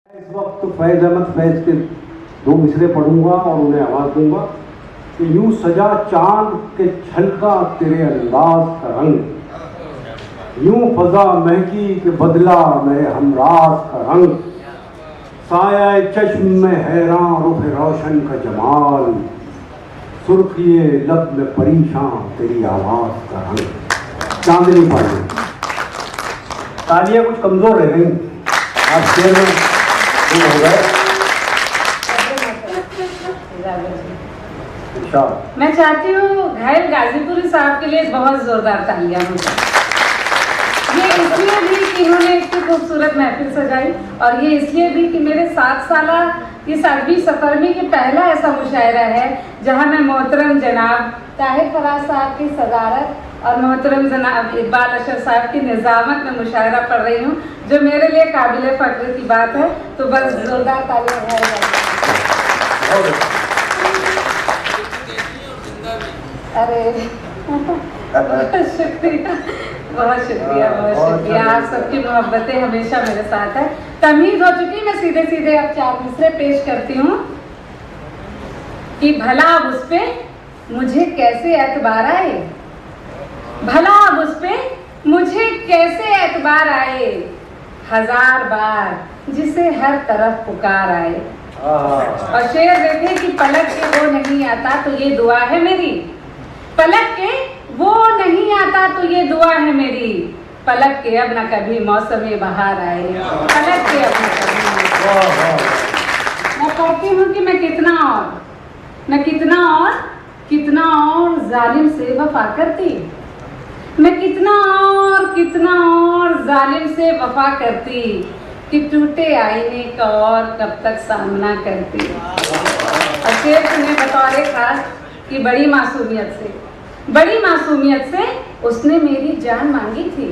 इस वक्त फैज अहमद फैज के दो मिसरे पढ़ूंगा और उन्हें आवाज दूंगा कि यूं सजा चांद के छलका तेरे अंदाज का रंग, यूं फजा महकी के बदला मेरे हमराज का रंग, साया चश्म में हैरान रुख रोशन का जमाल, सुर्खिए लब में परेशान तेरी आवाज का रंग। चांदनी पाई तालियां कुछ कमजोर रह गई, आप शेर में हो गए। मैं चाहती हूँ घायल गाजीपुरी साहब के लिए बहुत जोरदार तालियां हो जाए। ये इसलिए भी कि इन्होंने इतनी खूबसूरत महफिल सजाई, और ये इसलिए भी कि मेरे 7 साला इस अरबी सफर में ये पहला ऐसा मुशायरा है जहाँ मैं मोहतरम जनाब ताहिर फराज साहब की सदारत और मोहतरम जनाब इकबाल अशर साहब की निज़ामत में मुशायरा पढ़ रही हूँ, जो मेरे लिए काबिल फ़ख्र की बात है। तो बस जोरदार तालियां बजाइए। अरे बहुत शुक्रिया, बहुत शुक्रिया, बहुत शुक्रिया। आप सबकी मोहब्बतें हमेशा मेरे साथ है। तमीज़ हो चुकी, मैं सीधे सीधे अब 4 मिसरे पेश करती हूँ कि भला अब उस पे मुझे कैसे एतबार आए, भला अब उस पे मुझे कैसे एतबार आए, 1000 बार जिसे हर तरफ पुकार आए। और शेर देखे कि पलक के वो नहीं आता तो ये दुआ है मेरी, पलक के वो नहीं आता तो ये दुआ है मेरी, पलक के अब न कभी मौसम बहार आए, पलक के अब न कभी। मैं कहती हूँ कि मैं कितना और जालिम से वफा करती, मैं कितना और जालिम से वफा करती, कि टूटे आईने का और कब तक सामना करती। और शेर तुम्हें बतौर खास कि बड़ी मासूमियत से उसने मेरी जान मांगी थी,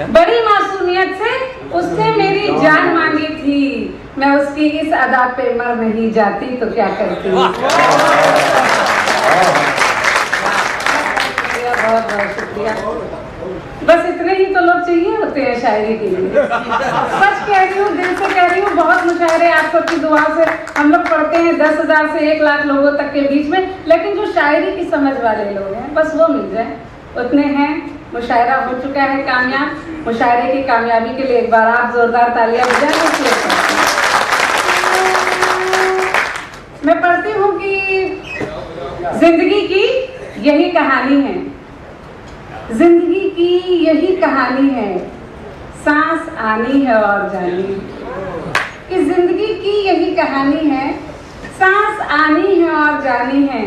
बड़ी मासूमियत से उसने मेरी जान मांगी थी, मैं उसकी इस अदा पे मर नहीं जाती तो क्या करती। बहुत बहुत शुक्रिया। बस इतने ही तो लोग चाहिए होते हैं शायरी के लिए। सच कह रही हूँ, दिल से कह रही हूँ। बहुत मुशायरे आप सबकी दुआ से हम लोग पढ़ते हैं 10,000 से 1 लाख लोगों तक के बीच में, लेकिन जो शायरी की समझ वाले लोग हैं बस वो मिल जाए, उतने हैं। मुशायरा हो चुका है कामयाब। मुशायरे की कामयाबी के लिए एक बार आप जोरदार तालियां बजाएं। मैं पढ़ती हूँ कि जिंदगी की यही कहानी है, जिंदगी की यही कहानी है, सांस आनी है और जानी, कि जिंदगी की यही कहानी है, सांस आनी है और जानी है।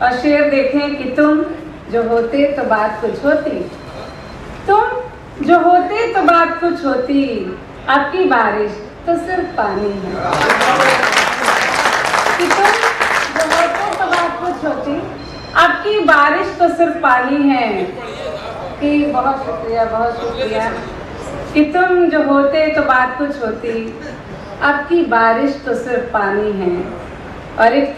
और शेर देखें कि तुम जो होते तो बात कुछ होती, तुम जो होते तो बात कुछ होती, अब की बारिश तो सिर्फ पानी है। कि तुम जो होते तो बात कुछ होती, अब की बारिश तो सिर्फ पानी है। कि बहुत शुक्रिया, बहुत शुक्रिया। कि तुम जो होते तो बात कुछ होती, अब की बारिश तो सिर्फ पानी है। और एक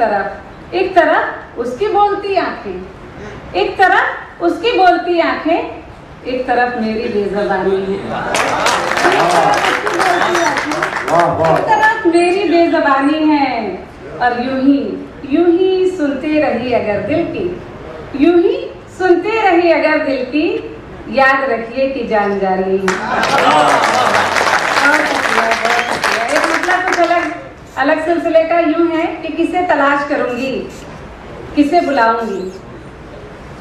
तरफ उसकी बोलती आंखें, एक तरफ उसकी बोलती आंखें, एक तरफ मेरी बेज़बानी है। एक तरफ मेरी बेज़बानी है। और यूं ही सुनते रही अगर दिल की, यूं ही सुनते रही अगर दिल की, याद रखिए कि जान जानी है। एक मतलब कुछ अलग सिलसिले का यूं है कि किसे तलाश करूंगी, किसे बुलाऊंगी,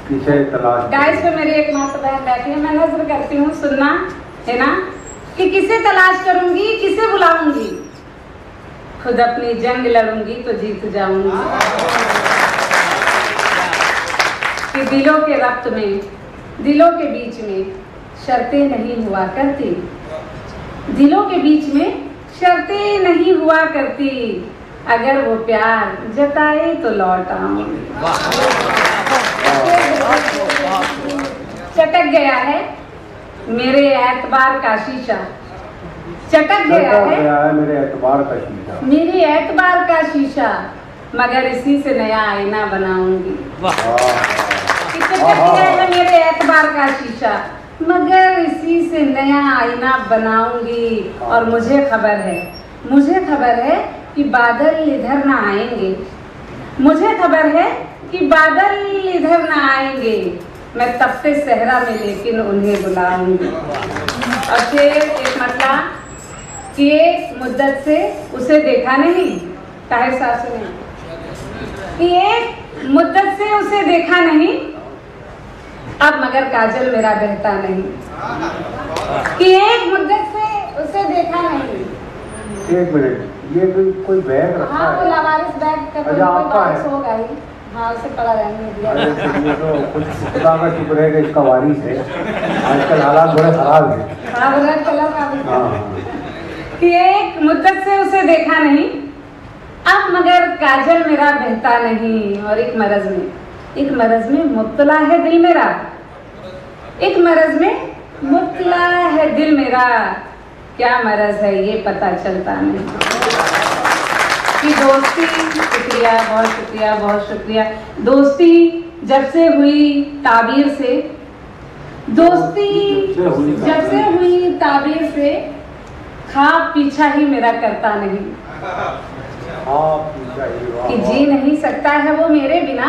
किसे तलाश। गाइस पे मेरी एक माता बहन बैठी है, मैं नजर करती हूँ, सुनना है ना, कि किसे तलाश करूंगी, किसे बुलाऊंगी, खुद अपनी जंग लड़ूंगी तो जीत जाऊंगी। कि दिलों के रब्त में, दिलों के बीच में शर्तें नहीं हुआ करती, दिलों के बीच में शर्तें नहीं हुआ करती, अगर वो प्यार जताए तो लौट आऊंगी। चटक गया है मेरे एतबार का शीशा, चटक गया है मेरे एतबार का शीशा, मेरे एतबार का शीशा, मगर इसी से नया आईना बनाऊंगी। चटक गया है मेरे एतबार का शीशा, मगर इसी से नया आईना बनाऊंगी। और मुझे खबर है मुझे खबर है कि बादल इधर ना आएंगे, मुझे खबर है कि बादल इधर ना आएंगे, मैं तपते सहरा में लेकिन उन्हें बुलाऊंगी। और फिर एक मतलब कि एक मुद्दत से उसे देखा नहीं, ताहिर साहब सुने, कि एक मुद्दत से उसे देखा नहीं, अब मगर काजल मेरा बहता नहीं। कि एक मुद्दत से उसे देखा नहीं। एक मिनट, ये कोई बैग रखा हाँ, वो है? लावारिस बैग का अच्छा, आपका है? होगा ही। हाँ, उसे पड़ा रहने दिया। अरे ये तो कुछ खुदा का शुक्र है कि इसका वारिस है। आजकल हालात बड़े खराब हैं। हाँ, ब्लैक कलर का भी। हाँ, कि एक मुद्दत से उसे देखा नहीं, अब मगर काजल मेरा बहता नहीं। और एक मरज में मुब्तला है दिल मेरा, एक मरज में मुब्तला है दिल मेरा, क्या मरज है ये पता चलता नहीं। कि दोस्ती, शुक्रिया, बहुत शुक्रिया, बहुत शुक्रिया। दोस्ती जब से हुई ताबीर से, दोस्ती जब से हुई ताबीर से, ख्वाब पीछा ही मेरा करता नहीं। कि जी नहीं सकता है वो मेरे बिना,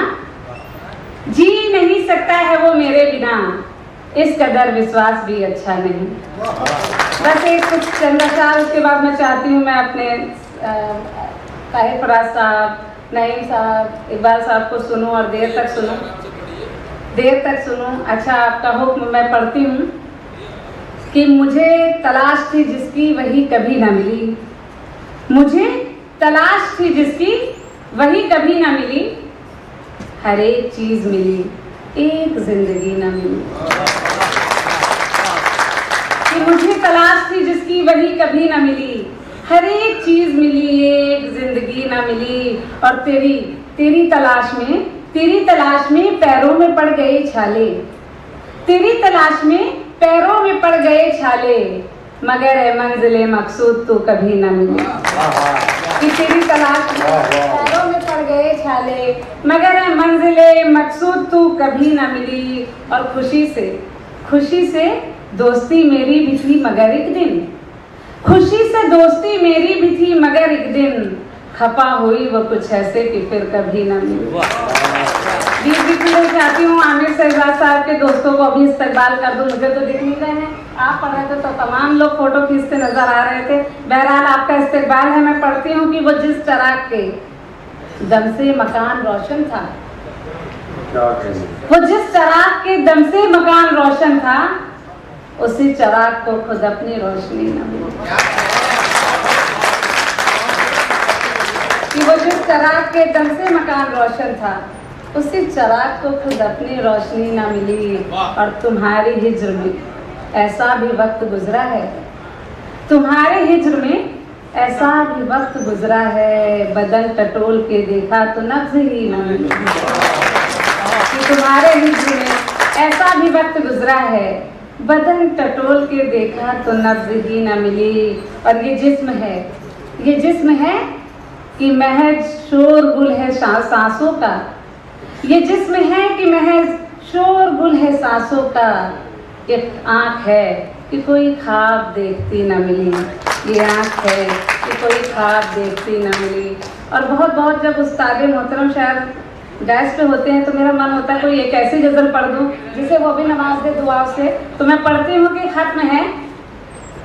जी नहीं सकता है वो मेरे बिना, इस कदर विश्वास भी अच्छा नहीं। बस एक कुछ चंद अशार, उसके बाद मैं चाहती हूँ मैं अपने ताहिर फराज साहब, नईम साहब, इकबाल साहब को सुनूं और देर तक सुनूं। अच्छा, आपका हुक्म मैं पढ़ती हूँ कि मुझे तलाश थी जिसकी वही कभी न मिली, मुझे तलाश थी जिसकी वही कभी न मिली, हर एक चीज मिली, एक जिंदगी न मिली। कि मुझे तलाश थी जिसकी वही कभी न मिली, हर एक चीज मिली, एक जिंदगी न मिली। और तेरी तलाश में पैरों में पड़ गए छाले, तेरी तलाश में पैरों में पड़ गए छाले, मगर ए मंजिले मकसूद तो कभी न मिली। कि तेरी तलाश में पैरों में पड़ गए छाले, मगर ए मंजिले मकसूद तो कभी न मिली। और खुशी से दोस्ती मेरी भी थी मगर एक दिन, खुशी से दोस्ती मेरी भी थी मगर एक दिन, खपा हुई वो कुछ ऐसे कि फिर कभी न मिली। मैं चाहती हूँ आमिर शहजाद साहब के दोस्तों को अभी इस्तकबाल कर दूं, मुझे तो दिख नहीं रहे हैं, आप पढ़ रहे थे तो तमाम लोग फोटो खींचते नजर आ रहे थे। बहरहाल आपका इस्तकबाल है। मैं पढ़ती हूँ कि वो जिस चराग के दम से मकान रोशन था, वो जिस चराग के दम से मकान रोशन था, उसी चराग को खुद अपनी रोशनी न मिली। कि वो जिस चराग के दम से मकान रोशन था, उसी चराग को खुद अपनी रोशनी न मिली। और तुम्हारी हिज्र में ऐसा भी वक्त गुजरा है, तुम्हारे हिज्र में ऐसा भी वक्त गुजरा है, बदन टटोल के देखा तो नब्ज ही न मिली। कि तुम्हारे हिज्र में ऐसा भी वक्त गुजरा है, बदन टटोल के देखा तो नब्ज ही न मिली। और ये जिस्म है कि महज शोरगुल है सांसों का, ये जिस्म है कि महज शोरगुल है सांसों का, एक आँख है कि कोई ख्वाब देखती न मिली, ये आँख है कि कोई ख्वाब देखती न मिली। और बहुत जब उस्ताद मोहतरम शायद गैस पे होते हैं तो मेरा मन होता है कोई एक ऐसी गज़ल पढ़ दूँ जिसे वो भी नवाज दे दुआ से। तो मैं पढ़ती हूँ कि खत्म है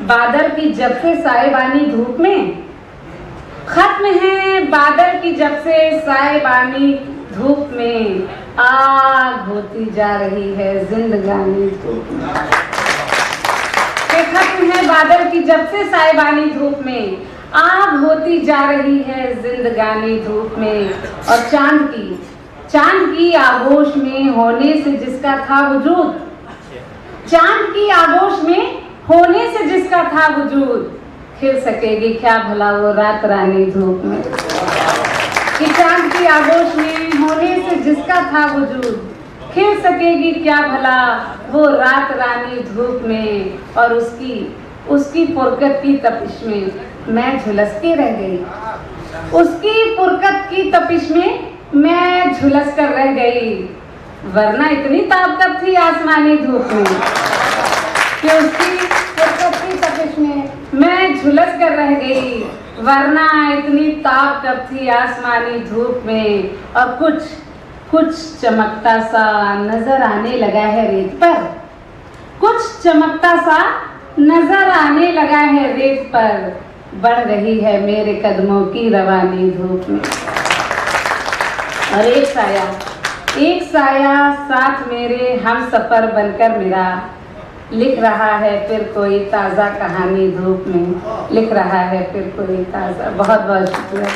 बादल की जब से साएबानी धूप में, खत्म है बादल की जब से साएबानी धूप में, आग होती जा रही है जिंदगानी धूप में। खत्म है बादल की जब से साएबानी धूप में, आग होती जा रही है जिंदगानी धूप में। और चांद की आगोश में होने से जिसका था वजूद, चांद की आगोश में होने से जिसका था वजूद, खिल सकेगी क्या भला वो रात रानी धूप में। कि चांद की आगोश में होने से जिसका था वजूद, खिल सकेगी क्या भला वो रात रानी धूप में। और उसकी पुरकत की तपिश में मैं झुलस के रह गई, उसकी पुरकत की तपिश में मैं झुलस कर रह गई, वरना इतनी ताप कब थी आसमानी धूप में। कि उसकी पुरकत की तपिश में मैं झुलस कर रह गई, वरना इतनी ताप कब थी आसमानी धूप में। और कुछ चमकता सा नजर आने लगा है रेत पर, कुछ चमकता सा नजर आने लगा है रेत पर, बढ़ रही है मेरे कदमों की रवानी धूप में। और एक साया साथ मेरे हम सफर बनकर मेरा, लिख रहा है फिर कोई ताज़ा कहानी धूप में, लिख रहा है फिर कोई ताज़ा। बहुत बहुत शुक्रिया।